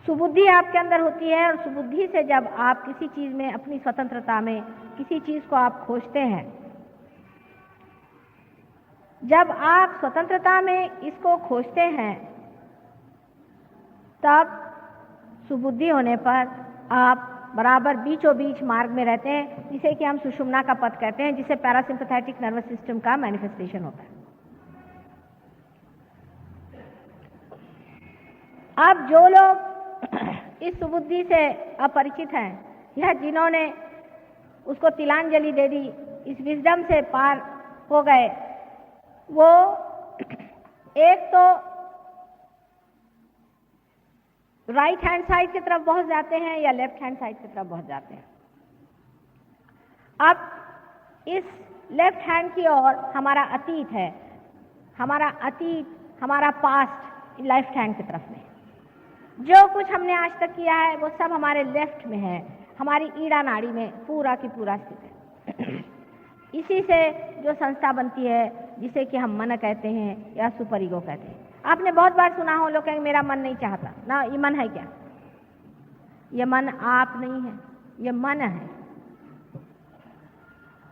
सुबुद्धि आपके अंदर होती है और सुबुद्धि से जब आप किसी चीज में, अपनी स्वतंत्रता में किसी चीज को आप खोजते हैं, जब आप स्वतंत्रता में इसको खोजते हैं, तब सुबुद्धि होने पर आप बराबर बीचों बीच मार्ग में रहते हैं, जिसे कि हम सुषुम्ना का पथ कहते हैं, जिसे पैरासिम्पैथेटिक नर्वस सिस्टम का मैनिफेस्टेशन होता है। अब जो लोग इस सुबुद्धि से अपरिचित हैं, यह जिन्होंने उसको तिलांजलि दे दी, इस विजडम से पार हो गए, वो एक तो राइट हैंड साइड की तरफ बहुत जाते हैं या लेफ्ट हैंड साइड की तरफ बहुत जाते हैं। अब इस लेफ्ट हैंड की ओर हमारा अतीत है, हमारा अतीत, हमारा पास्ट लेफ्ट हैंड की तरफ में। जो कुछ हमने आज तक किया है वो सब हमारे लेफ्ट में है, हमारी ईड़ा नाड़ी में पूरा की पूरा स्थित है। इसी से जो संस्था बनती है, जिसे कि हम मन कहते हैं या सुपर ईगो कहते हैं। आपने बहुत बार सुना हो, लोग कहेंगे मेरा मन नहीं चाहता ना, ये मन है क्या? ये मन आप नहीं है, ये मन है।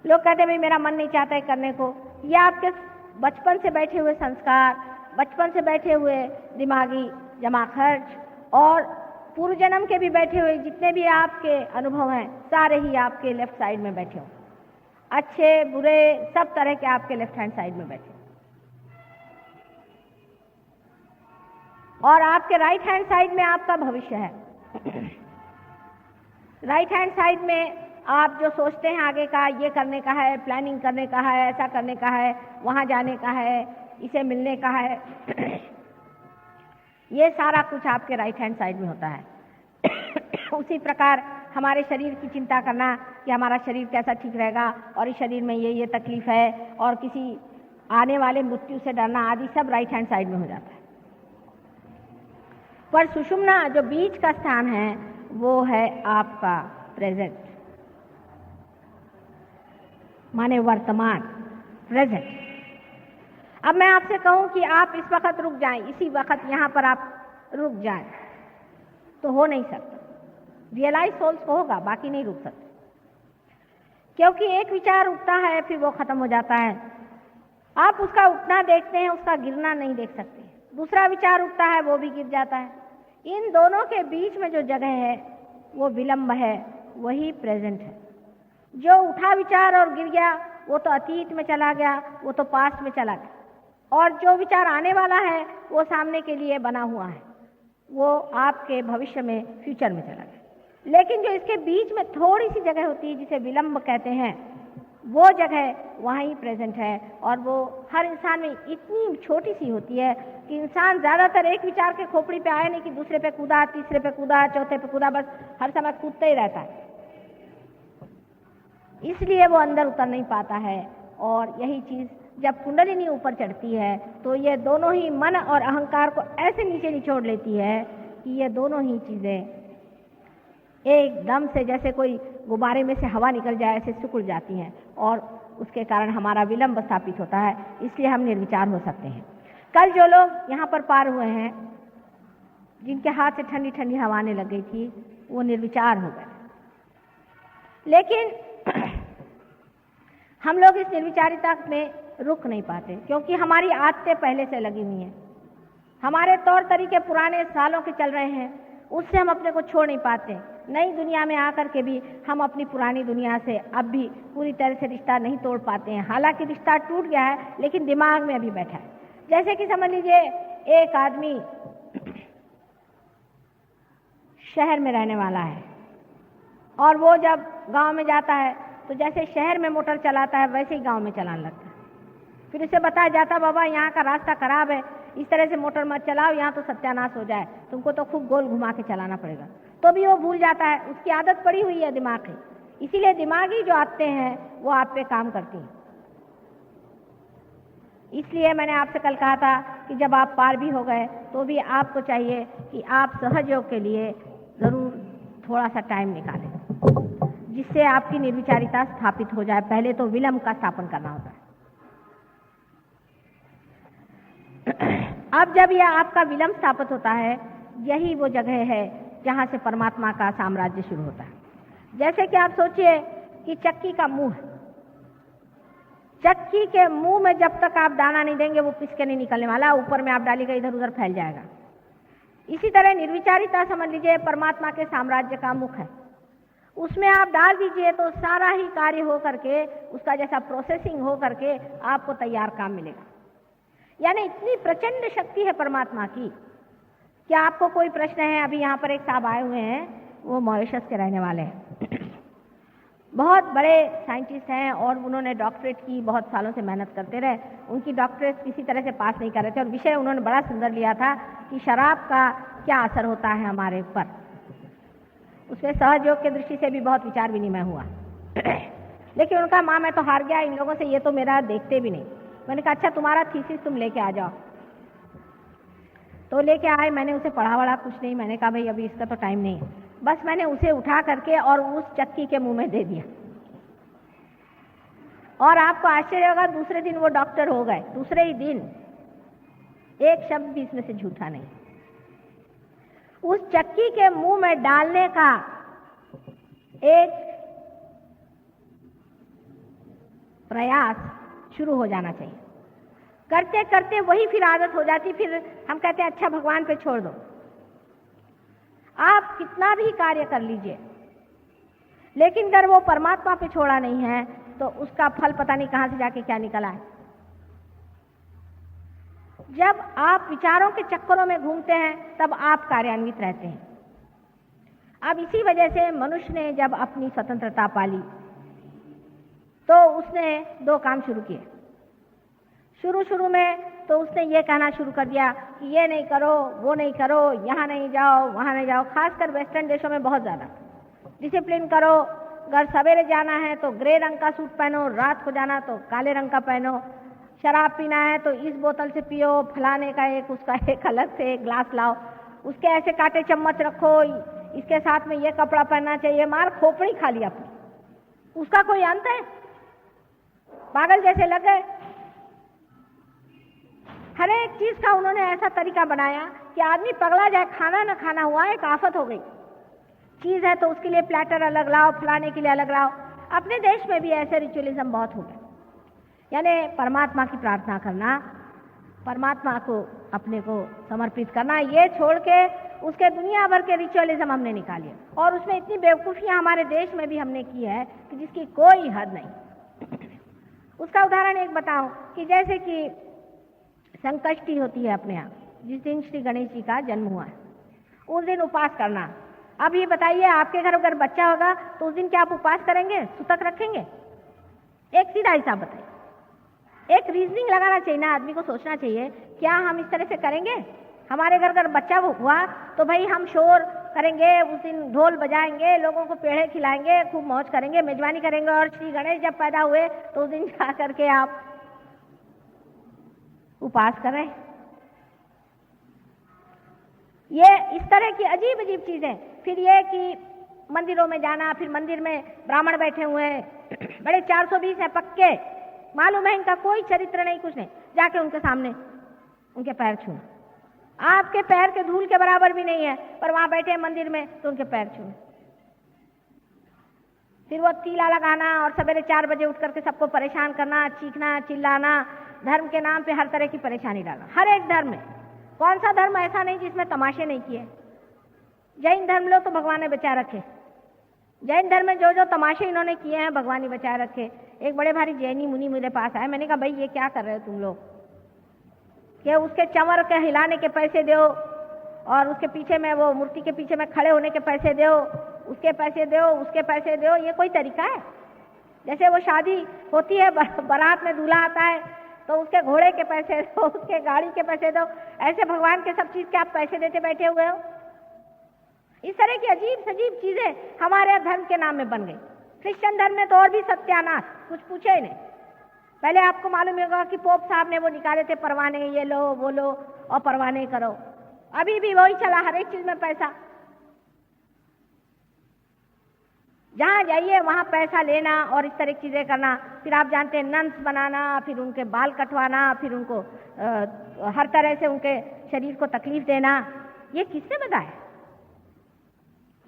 लोग कहते हैं भाई मेरा मन नहीं चाहता है करने को। ये आपके बचपन से बैठे हुए संस्कार, बचपन से बैठे हुए दिमागी जमा खर्च और पूर्व जन्म के भी बैठे हुए जितने भी आपके अनुभव हैं, सारे ही आपके लेफ्ट साइड में बैठे हो। अच्छे बुरे सब तरह के आपके लेफ्ट हैंड साइड में बैठे, और आपके राइट हैंड साइड में आपका भविष्य है। राइट हैंड साइड में आप जो सोचते हैं आगे का, ये करने का है, प्लानिंग करने का है, ऐसा करने का है, वहां जाने का है, इसे मिलने का है, ये सारा कुछ आपके राइट हैंड साइड में होता है। उसी प्रकार हमारे शरीर की चिंता करना कि हमारा शरीर कैसा ठीक रहेगा और इस शरीर में ये तकलीफ है, और किसी आने वाले मृत्यु से डरना आदि, सब राइट हैंड साइड में हो जाता है। पर सुषुम्ना जो बीच का स्थान है वो है आपका प्रेजेंट, माने वर्तमान, प्रेजेंट। अब मैं आपसे कहूं कि आप इस वक्त रुक जाएं, इसी वक्त यहां पर आप रुक जाएं, तो हो नहीं सकता। रियलाइज सोल्स को होगा, बाकी नहीं रुक सकते, क्योंकि एक विचार उठता है फिर वो खत्म हो जाता है। आप उसका उठना देखते हैं, उसका गिरना नहीं देख सकते। दूसरा विचार उठता है, वो भी गिर जाता है। इन दोनों के बीच में जो जगह है वो विलंब है, वही प्रेजेंट है। जो उठा विचार और गिर गया वो तो अतीत में चला गया, वो तो पास्ट में चला गया, और जो विचार आने वाला है वो सामने के लिए बना हुआ है, वो आपके भविष्य में, फ्यूचर में चला गया। लेकिन जो इसके बीच में थोड़ी सी जगह होती है, जिसे विलंब कहते हैं, वो जगह वहीं प्रेजेंट है। और वो हर इंसान में इतनी छोटी सी होती है कि इंसान ज्यादातर एक विचार के खोपड़ी पे आया नहीं कि दूसरे पे कूदा, तीसरे पे कूदा, चौथे पे कूदा, बस हर समय कूदते ही रहता है। इसलिए वो अंदर उतर नहीं पाता है। और यही चीज जब कुंडलिनी ऊपर चढ़ती है तो ये दोनों ही मन और अहंकार को ऐसे नीचे निचोड़ लेती है कि ये दोनों ही चीजें एकदम से जैसे कोई गुब्बारे में से हवा निकल जाए ऐसे सिकुड़ जाती हैं, और उसके कारण हमारा विलंब स्थापित होता है। इसलिए हम निर्विचार हो सकते हैं। कल जो लोग यहाँ पर पार हुए हैं, जिनके हाथ से ठंडी ठंडी हवा आने लग गई थी, वो निर्विचार हो गए। लेकिन हम लोग इस निर्विचारिता में रुक नहीं पाते, क्योंकि हमारी आदतें पहले से लगी हुई हैं, हमारे तौर तरीके पुराने सालों के चल रहे हैं, उससे हम अपने को छोड़ नहीं पाते। नई दुनिया में आकर के भी हम अपनी पुरानी दुनिया से अब भी पूरी तरह से रिश्ता नहीं तोड़ पाते हैं। हालांकि रिश्ता टूट गया है, लेकिन दिमाग में अभी बैठा है। जैसे कि समझ लीजिए एक आदमी शहर में रहने वाला है, और वो जब गांव में जाता है तो जैसे शहर में मोटर चलाता है वैसे ही गांव में चलाने लगता है। फिर उसे बताया जाता, बाबा यहाँ का रास्ता खराब है, इस तरह से मोटर मत चलाओ, यहाँ तो सत्यानाश हो जाए, तुमको तो खूब गोल घुमा के चलाना पड़ेगा। तो भी वो भूल जाता है, उसकी आदत पड़ी हुई है दिमाग की। इसीलिए दिमागी जो आदतें हैं वो आप पे काम करती हैं। इसलिए मैंने आपसे कल कहा था कि जब आप पार भी हो गए तो भी आपको चाहिए कि आप सहयोग के लिए जरूर थोड़ा सा टाइम निकालें, जिससे आपकी निर्विचारिता स्थापित हो जाए। पहले तो विलंब का स्थापन करना होता है। अब जब यह आपका विलंब स्थापित होता है, यही वो जगह है जहाँ से परमात्मा का साम्राज्य शुरू होता है। जैसे कि आप सोचिए कि चक्की का मुंह है, चक्की के मुंह में जब तक आप दाना नहीं देंगे वो पिस के नहीं निकलने वाला, ऊपर में आप डालिएगा इधर उधर फैल जाएगा। इसी तरह निर्विचारिता समझ लीजिए परमात्मा के साम्राज्य का मुख है, उसमें आप डाल दीजिए तो सारा ही कार्य हो करके उसका जैसा प्रोसेसिंग हो करके आपको तैयार काम मिलेगा। यानी इतनी प्रचंड शक्ति है परमात्मा की। क्या आपको कोई प्रश्न है? अभी यहाँ पर एक साहब आए हुए हैं, वो मॉरिशस के रहने वाले हैं, बहुत बड़े साइंटिस्ट हैं और उन्होंने डॉक्टरेट की, बहुत सालों से मेहनत करते रहे, उनकी डॉक्टरेट किसी तरह से पास नहीं कर रहे थे और विषय उन्होंने बड़ा सुंदर लिया था कि शराब का क्या असर होता है हमारे ऊपर। उसमें सहयोग के दृष्टि से भी बहुत विचार विनिमय हुआ लेकिन उनका माँ मैं तो हार गया इन लोगों से, ये तो मेरा देखते भी नहीं। मैंने कहा अच्छा तुम्हारा थीसिस तुम लेके आ जाओ। तो लेके आए, मैंने उसे पढ़ा वढ़ा कुछ नहीं, मैंने कहा भाई अभी इसका तो टाइम नहीं है, बस मैंने उसे उठा करके और उस चक्की के मुंह में दे दिया और आपको आश्चर्य होगा दूसरे दिन वो डॉक्टर हो गए। दूसरे ही दिन, एक शब्द भी इसमें से झूठा नहीं। उस चक्की के मुंह में डालने का एक प्रयास शुरू हो जाना चाहिए, करते करते वही फिर आदत हो जाती, फिर हम कहते हैं अच्छा भगवान पे छोड़ दो। आप कितना भी कार्य कर लीजिए, लेकिन अगर वो परमात्मा पे छोड़ा नहीं है तो उसका फल पता नहीं कहां से जाके क्या निकला है। जब आप विचारों के चक्करों में घूमते हैं तब आप कार्यान्वित रहते हैं। अब इसी वजह से मनुष्य ने जब अपनी स्वतंत्रता पाली तो उसने दो काम शुरू किए। शुरू में तो उसने ये कहना शुरू कर दिया कि ये नहीं करो, वो नहीं करो, यहाँ नहीं जाओ, वहाँ नहीं जाओ। खासकर वेस्टर्न देशों में बहुत ज़्यादा डिसिप्लिन करो। अगर सवेरे जाना है तो ग्रे रंग का सूट पहनो, रात को जाना तो काले रंग का पहनो। शराब पीना है तो इस बोतल से पियो, फलाने का एक उसका एक अलग से एक ग्लास लाओ, उसके ऐसे कांटे चम्मच रखो, इसके साथ में ये कपड़ा पहनना चाहिए। मार खोपड़ी खा ली अपनी, उसका कोई अंत है? पागल जैसे लग गए। हर एक चीज का उन्होंने ऐसा तरीका बनाया कि आदमी पगला जाए। खाना न खाना हुआ एक आफत हो गई। चीज है तो उसके लिए प्लेटर अलग लाओ, फलाने के लिए अलग लाओ। अपने देश में भी ऐसे रिचुअलिज्म बहुत हो गए। यानी परमात्मा की प्रार्थना करना, परमात्मा को अपने को समर्पित करना, ये छोड़ के उसके दुनिया भर के रिचुअलिज्म हमने निकाले और उसमें इतनी बेवकूफियां हमारे देश में भी हमने की है कि जिसकी कोई हद नहीं। उसका उदाहरण एक बताऊं कि जैसे कि संकष्टी होती है अपने यहाँ, जिस दिन श्री गणेश जी का जन्म हुआ है, उस दिन उपवास करना। अब ये बताइए आपके घर अगर बच्चा होगा तो उस दिन क्या आप उपवास करेंगे, सुतक रखेंगे? एक सीधा हिसाब बताइए। एक रीजनिंग लगाना चाहिए ना, आदमी को सोचना चाहिए क्या हम इस तरह से करेंगे? हमारे घर अगर बच्चा हुआ तो भाई हम शोर करेंगे, उस दिन ढोल बजाएंगे, लोगों को पेड़े खिलाएंगे, खूब मौज करेंगे, मेजबानी करेंगे। और श्री गणेश जब पैदा हुए तो उस दिन जा करके आप उपवास करें। ये इस तरह की अजीब अजीब चीजें। फिर ये कि मंदिरों में जाना, फिर मंदिर में ब्राह्मण बैठे हुए हैं, बड़े 420 हैं पक्के, मालूम है इनका कोई चरित्र नहीं, कुछ नहीं, जाके उनके सामने उनके पैर छूना। आपके पैर के धूल के बराबर भी नहीं है, पर वहां बैठे हैं मंदिर में तो उनके पैर छूना। फिर वो तीला लगाना और सवेरे 4 बजे उठ करके सबको परेशान करना, चीखना, चिल्लाना, धर्म के नाम पे हर तरह की परेशानी डालना। हर एक धर्म में, कौन सा धर्म ऐसा नहीं जिसमें तमाशे नहीं किए? जैन धर्म लो तो भगवान ने बचा रखे। जैन धर्म में जो जो तमाशे इन्होंने किए हैं भगवान ने बचा रखे। एक बड़े भारी जैनी मुनि मेरे पास आए, मैंने कहा भाई ये क्या कर रहे हो तुम लोग? कि उसके चंवर के हिलाने के पैसे दो और उसके पीछे में वो मूर्ति के पीछे में खड़े होने के पैसे दो, उसके पैसे दो, उसके पैसे दो। ये कोई तरीका है? जैसे वो शादी होती है, बारात में दूल्हा आता है तो उसके घोड़े के पैसे दो, उसके गाड़ी के पैसे दो। ऐसे भगवान के सब चीज के आप पैसे देते बैठे हुए हो। इस तरह की अजीब सजीब चीजें हमारे धर्म के नाम में बन गई। क्रिश्चियन धर्म में तो और भी सत्यानाश, कुछ पूछे ही नहीं। पहले आपको मालूम होगा कि पोप साहब ने वो निकाले थे परवाने, ये लो वो लो और परवाने करो। अभी भी वही चला, हर एक चीज में पैसा। जहां जाइए वहां पैसा लेना और इस तरह की चीजें करना। फिर आप जानते हैं नन्स बनाना, फिर उनके बाल कटवाना, फिर उनको हर तरह से उनके शरीर को तकलीफ देना। ये किसने बताया?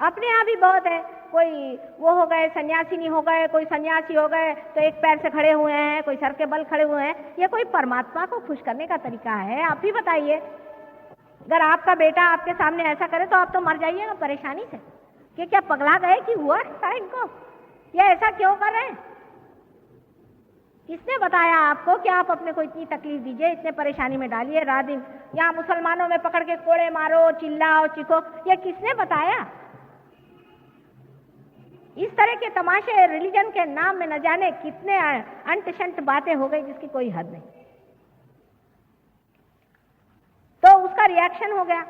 अपने यहाँ भी बहुत है, कोई वो हो गए सन्यासी नहीं हो गए, कोई सन्यासी हो गए तो एक पैर से खड़े हुए हैं, कोई सर के बल खड़े हुए हैं। ये कोई परमात्मा को खुश करने का तरीका है? आप ही बताइए। अगर आपका बेटा आपके सामने ऐसा करे तो आप तो मर जाइएगा परेशानी से कि क्या पगला गए कि हुआ था इनको, ये ऐसा क्यों कर रहे हैं? किसने बताया आपको कि आप अपने को इतनी तकलीफ दीजिए, इतने परेशानी में डालिए, रात दिन यहाँ मुसलमानों में पकड़ के कोड़े मारो, चिल्लाओ, चिखो, ये किसने बताया? इस तरह के तमाशे रिलीजन के नाम में न जाने कितने अंट शंट बातें हो गई जिसकी कोई हद नहीं। तो उसका रिएक्शन हो गया,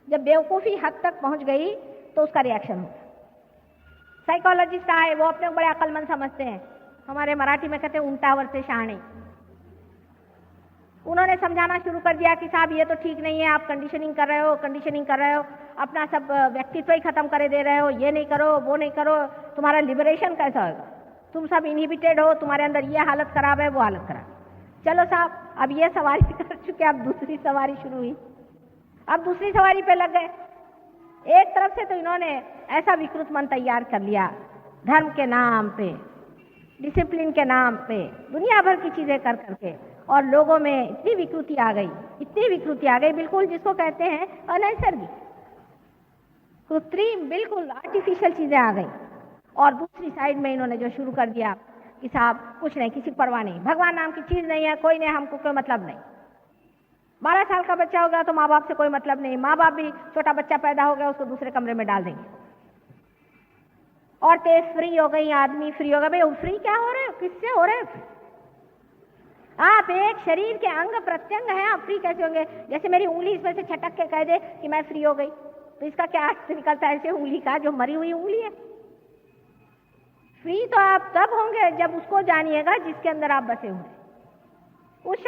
जब बेवकूफी हद तक पहुंच गई तो उसका रिएक्शन हो गया। साइकोलॉजिस्ट आए, वो अपने बड़े अक्लमंद समझते हैं, हमारे मराठी में कहते हैं उल्टावर से शहाणे। उन्होंने समझाना शुरू कर दिया कि साहब ये तो ठीक नहीं है, आप कंडीशनिंग कर रहे हो, कंडीशनिंग कर रहे हो, अपना सब व्यक्तित्व ही खत्म करे दे रहे हो, ये नहीं करो, वो नहीं करो, तुम्हारा लिबरेशन कैसा होगा? तुम सब इनहिबिटेड हो, तुम्हारे अंदर ये हालत खराब है, वो हालत खराब। चलो साहब, अब ये सवारी कर चुके, अब दूसरी सवारी शुरू हुई, अब दूसरी सवारी पे लग गए। एक तरफ से तो इन्होंने ऐसा विकृत मन तैयार कर लिया, धर्म के नाम पे, डिसिप्लिन के नाम पे, दुनिया भर की चीजें कर करके, और लोगों में इतनी विकृति आ गई, इतनी विकृति आ गई, बिल्कुल जिसको कहते हैं अनैसर्गिक, कृत्रिम, बिल्कुल आर्टिफिशियल चीजें आ गई। और दूसरी साइड में इन्होंने जो शुरू कर दिया कि साहब कुछ नहीं, किसी परवाह नहीं, भगवान नाम की चीज नहीं है, कोई नहीं, हमको कोई मतलब नहीं। 12 साल का बच्चा हो गया तो माँ बाप से कोई मतलब नहीं, माँ बाप भी छोटा बच्चा पैदा हो गया उसको दूसरे कमरे में डाल देंगे। औरतें फ्री हो गई, आदमी फ्री हो गया। भाई फ्री क्या हो रहे हो, किससे हो रहे हो? आप एक शरीर के अंग प्रत्यंग हैं, आप फ्री कैसे होंगे? जैसे मेरी उंगली इसमें से छटक के कह दे कि मैं फ्री हो गई, तो इसका क्या अर्थ निकलता है? ऐसे उंगली का जो मरी हुई उंगली है। फ्री तो आप तब होंगे जब उसको जानिएगा जिसके अंदर आप बसे हुए, उस